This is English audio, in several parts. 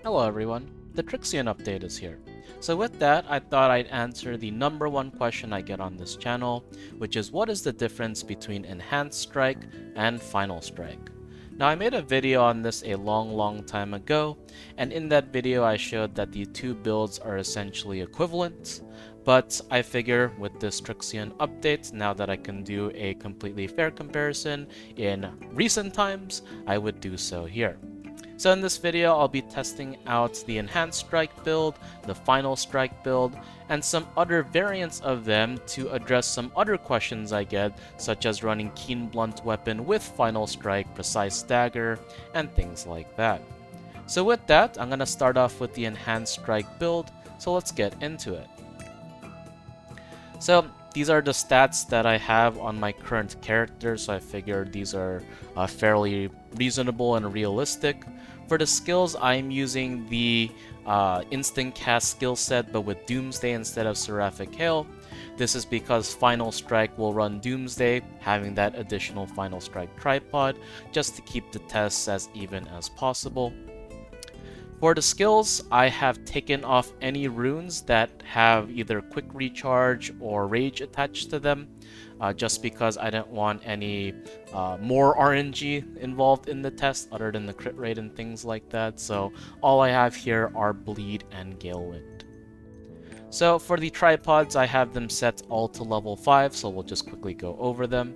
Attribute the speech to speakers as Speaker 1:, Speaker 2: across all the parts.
Speaker 1: Hello everyone, the Trixian update is here. So with that, I thought I'd answer the number one question I get on this channel, which is what is the difference between Enhanced Strike and Final Strike? Now I made a video on this a long time ago, and in that video I showed that the two builds are essentially equivalent, but I figure with this Trixian update, now that I can do a completely fair comparison in recent times, I would do so here. So in this video, I'll be testing out the Enhanced Strike build, the Final Strike build, and some other variants of them to address some other questions I get, such as running Keen Blunt Weapon with Final Strike, Precise Dagger, and things like that. So with that, I'm going to start off with the Enhanced Strike build, so let's get into it. So these are the stats that I have on my current character, so I figured these are fairly reasonable and realistic. For the skills, I'm using the instant cast skill set, but with Doomsday instead of Seraphic Hail. This is because Final Strike will run Doomsday, having that additional Final Strike tripod, just to keep the tests as even as possible. For the skills, I have taken off any runes that have either quick recharge or rage attached to them, just because I didn't want any more RNG involved in the test other than the crit rate and things like that. So all I have here are bleed and gale wind. So for the tripods, I have them set all to level 5, so we'll just quickly go over them.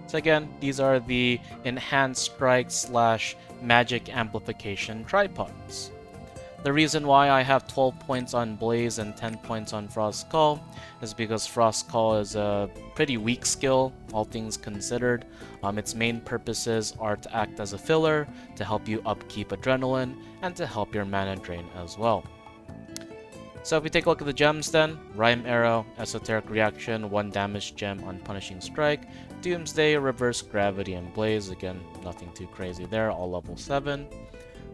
Speaker 1: So again, these are the Enhanced Strike / Magick Amplification tripods. The reason why I have 12 points on Blaze and 10 points on Frost Call is because Frost Call is a pretty weak skill, all things considered. Its main purposes are to act as a filler, to help you upkeep adrenaline, and to help your mana drain as well. So if we take a look at the gems then, Rhyme Arrow, Esoteric Reaction, 1 damage gem on Punishing Strike, Doomsday, Reverse Gravity, and Blaze. Again, nothing too crazy there, all level 7.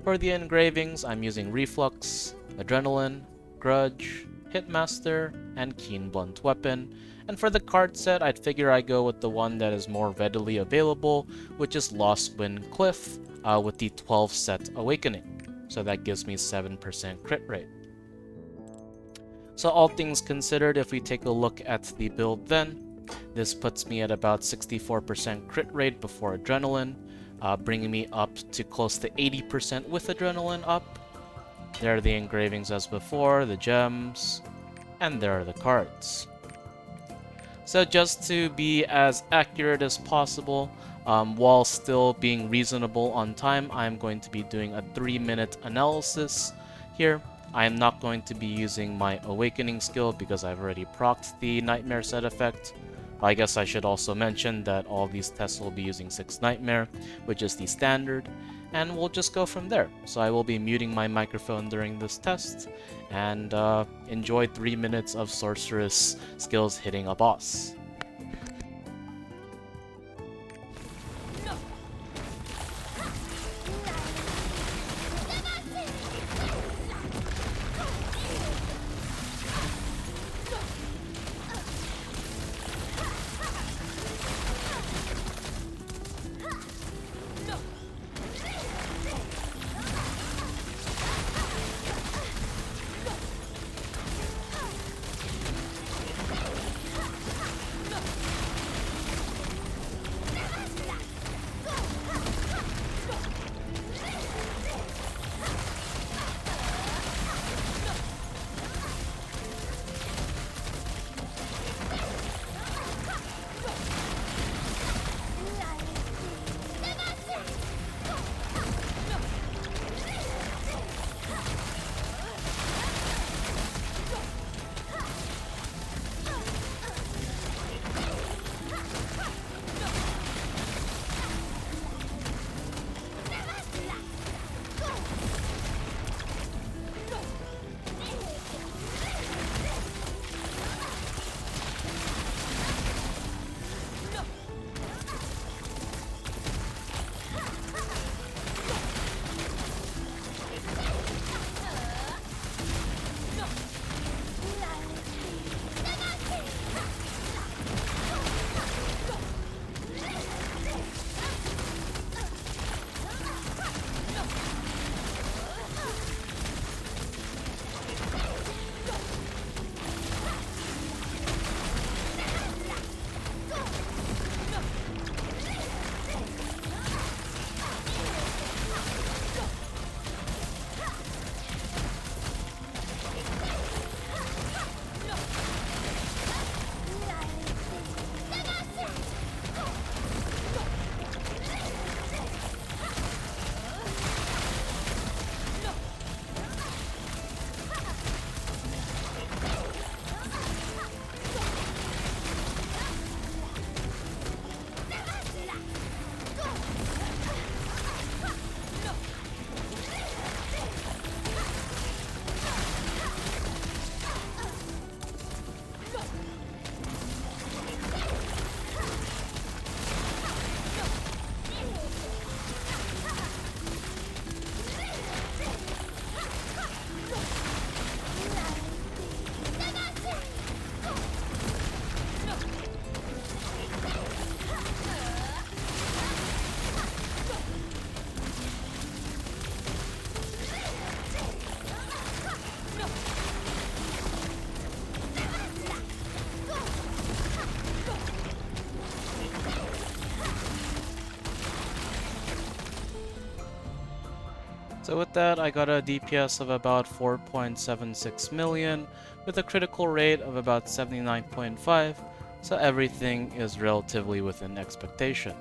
Speaker 1: For the engravings, I'm using Reflux, Adrenaline, Grudge, Hitmaster, and Keen Blunt Weapon. And for the card set, I'd figure I go with the one that is more readily available, which is Lost Wind Cliff, with the 12 set Awakening. So that gives me 7% crit rate. So all things considered, if we take a look at the build then, this puts me at about 64% crit rate before Adrenaline, bringing me up to close to 80% with Adrenaline up. There are the engravings as before, the gems, and there are the cards. So just to be as accurate as possible, while still being reasonable on time, I'm going to be doing a 3-minute analysis here. I am not going to be using my Awakening skill because I've already procced the Nightmare set effect. I guess I should also mention that all these tests will be using 6 Nightmare, which is the standard, and we'll just go from there. So I will be muting my microphone during this test, and enjoy 3 minutes of Sorceress skills hitting a boss. So with that, I got a DPS of about 4.76 million with a critical rate of about 79.5, so everything is relatively within expectation.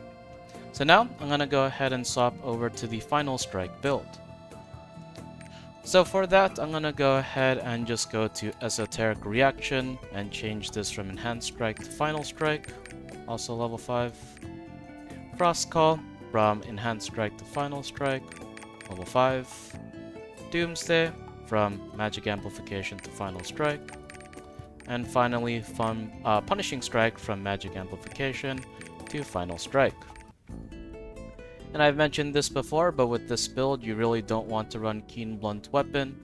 Speaker 1: So now I'm gonna go ahead and swap over to the Final Strike build. So for that, I'm gonna go ahead and just go to Esoteric Reaction and change this from Enhanced Strike to Final Strike, also level 5. Frost Call from Enhanced Strike to Final Strike, level 5. Doomsday from Magick Amplification to Final Strike. And finally, from Punishing Strike from Magick Amplification to Final Strike. And I've mentioned this before, but with this build, you really don't want to run Keen Blunt Weapon.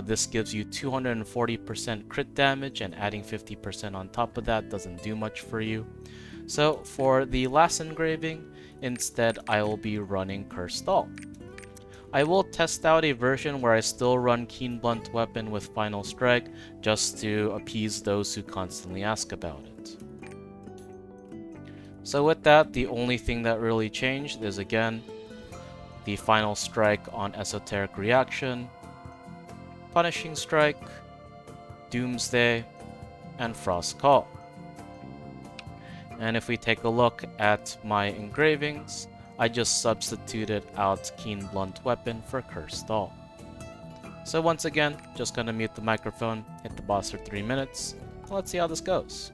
Speaker 1: This gives you 240% crit damage, and adding 50% on top of that doesn't do much for you. So for the last engraving, instead I will be running Cursed Doll. I will test out a version where I still run Keen Blunt Weapon with Final Strike, just to appease those who constantly ask about it. So with that, the only thing that really changed is again, the Final Strike on Esoteric Reaction, Punishing Strike, Doomsday, and Frost Call. And if we take a look at my engravings, I just substituted out Keen Blunt Weapon for Cursed Doll. So once again, just gonna mute the microphone, hit the boss for 3 minutes, and let's see how this goes.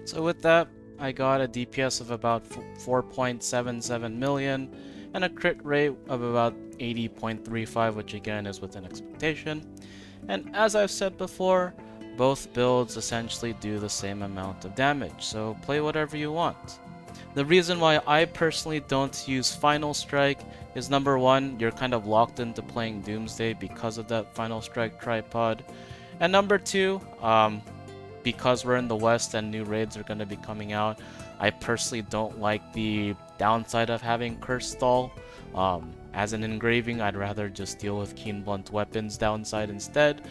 Speaker 1: So with that, I got a DPS of about 4.77 million and a crit rate of about 80.35, which again is within expectation. And as I've said before, both builds essentially do the same amount of damage, so play whatever you want. The reason why I personally don't use Final Strike is number one, you're kind of locked into playing Doomsday because of that Final Strike tripod. And number two, because we're in the West and new raids are going to be coming out, I personally don't like the downside of having Curse Stall. As an engraving, I'd rather just deal with Keen Blunt Weapons downside instead,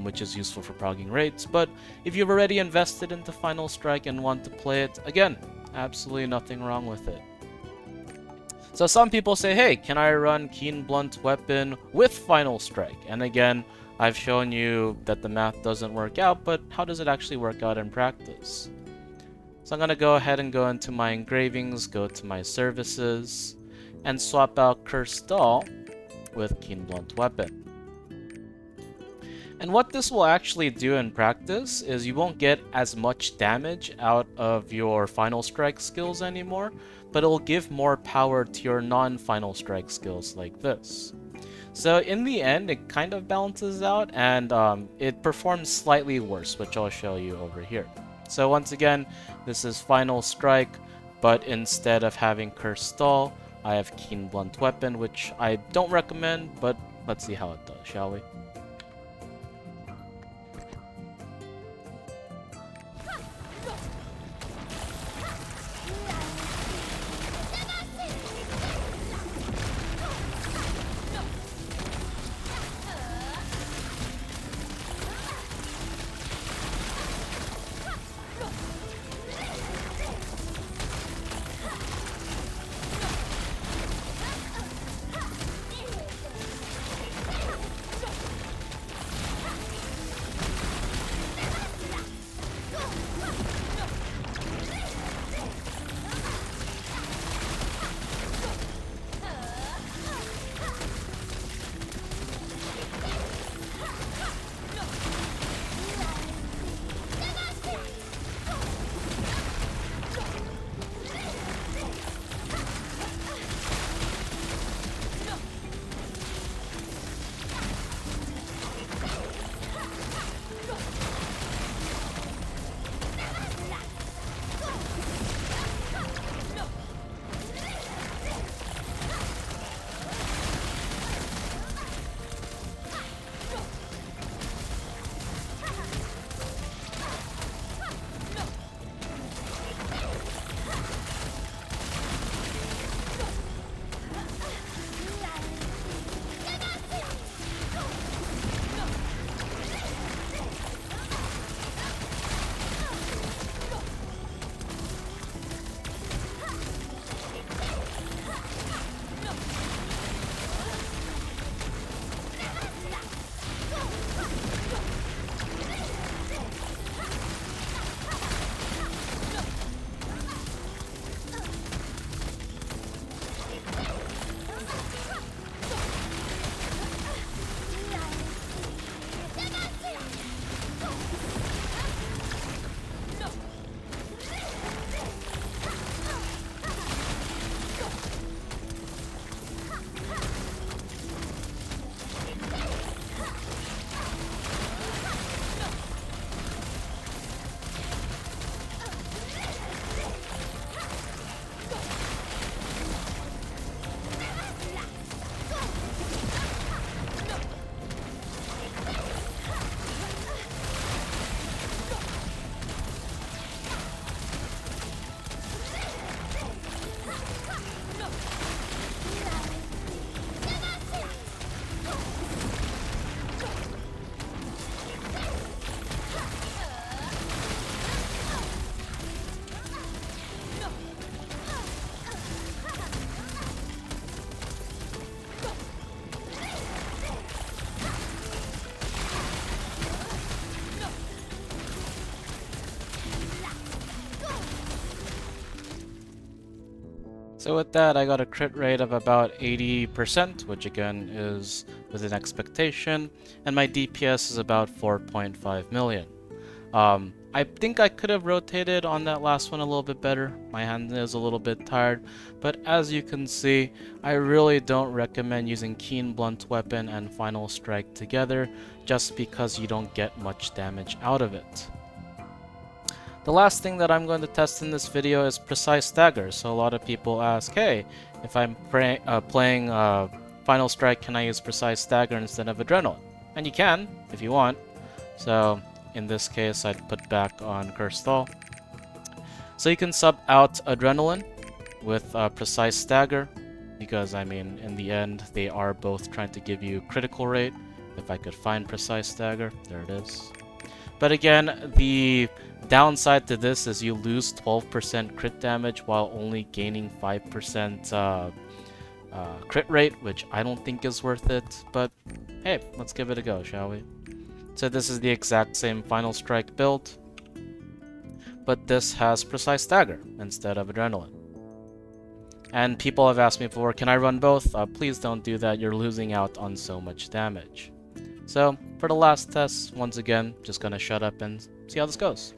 Speaker 1: which is useful for progging raids. But if you've already invested into Final Strike and want to play it, again, absolutely nothing wrong with it. So some people say, hey, can I run Keen Blunt Weapon with Final Strike? And again, I've shown you that the math doesn't work out, but how does it actually work out in practice? So I'm going to go ahead and go into my engravings, go to my services, and swap out Curse Stall with Keen Blunt Weapon. And what this will actually do in practice is you won't get as much damage out of your Final Strike skills anymore, but it will give more power to your non-Final Strike skills like this. So in the end, it kind of balances out, and it performs slightly worse, which I'll show you over here. So once again, this is Final Strike, but instead of having Curse Stall, I have Keen Blunt Weapon, which I don't recommend, but let's see how it does, shall we? So with that, I got a crit rate of about 80%, which again is within expectation, and my DPS is about 4.5 million. I think I could have rotated on that last one a little bit better. My hand is a little bit tired, but as you can see, I really don't recommend using Keen Blunt Weapon and Final Strike together, just because you don't get much damage out of it. The last thing that I'm going to test in this video is precise stagger. So a lot of people ask, hey, if I'm playing Final Strike, can I use precise stagger instead of adrenaline? And you can, if you want. So in this case, I'd put back on Curse Stall. So you can sub out adrenaline with precise stagger, because I mean, in the end, they are both trying to give you critical rate. If I could find precise stagger, there it is. But again, the downside to this is you lose 12% crit damage while only gaining 5% crit rate, which I don't think is worth it. But hey, let's give it a go, shall we? So this is the exact same Final Strike build, but this has precise stagger instead of adrenaline. And people have asked me before, can I run both? Please don't do that, you're losing out on so much damage. So, for the last test, once again, just gonna shut up and see how this goes.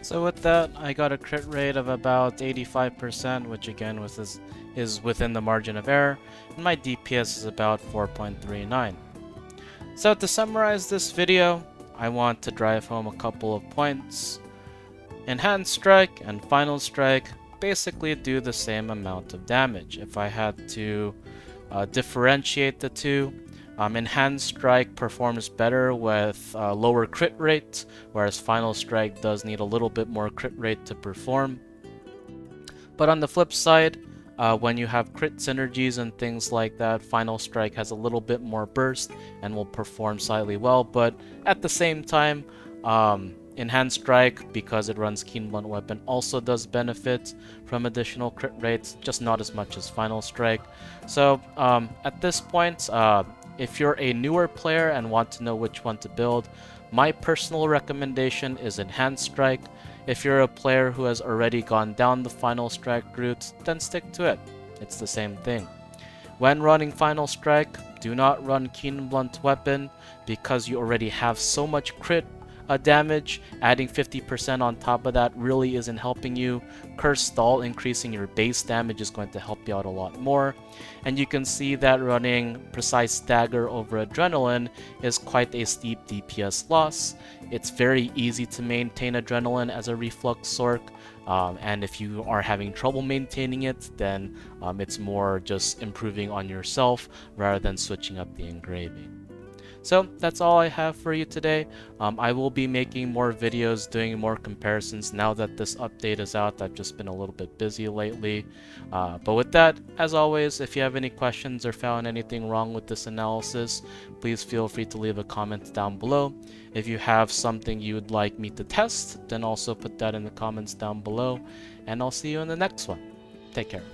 Speaker 1: So with that, I got a crit rate of about 85%, which again is within the margin of error, and my DPS is about 4.39. So to summarize this video, I want to drive home a couple of points. Enhanced Strike and Final Strike basically do the same amount of damage. If I had to differentiate the two, Enhanced Strike performs better with lower crit rate, whereas Final Strike does need a little bit more crit rate to perform. But on the flip side, when you have crit synergies and things like that, Final Strike has a little bit more burst and will perform slightly well, but at the same time, Enhanced Strike, because it runs Keen Blunt Weapon, also does benefit from additional crit rates, just not as much as Final Strike. So at this point, If you're a newer player and want to know which one to build, my personal recommendation is Enhanced Strike. If you're a player who has already gone down the Final Strike route, then stick to it. It's the same thing. When running Final Strike, do not run Keen and Blunt Weapon because you already have so much crit damage. Adding 50% on top of that really isn't helping you. Curse Stall increasing your base damage is going to help you out a lot more. And you can see that running Precise Stagger over Adrenaline is quite a steep DPS loss. It's very easy to maintain Adrenaline as a Reflux Sorc. And if you are having trouble maintaining it, then it's more just improving on yourself rather than switching up the engraving. So that's all I have for you today. I will be making more videos, doing more comparisons now that this update is out. I've just been a little bit busy lately. But with that, as always, if you have any questions or found anything wrong with this analysis, please feel free to leave a comment down below. If you have something you would like me to test, then also put that in the comments down below. And I'll see you in the next one. Take care.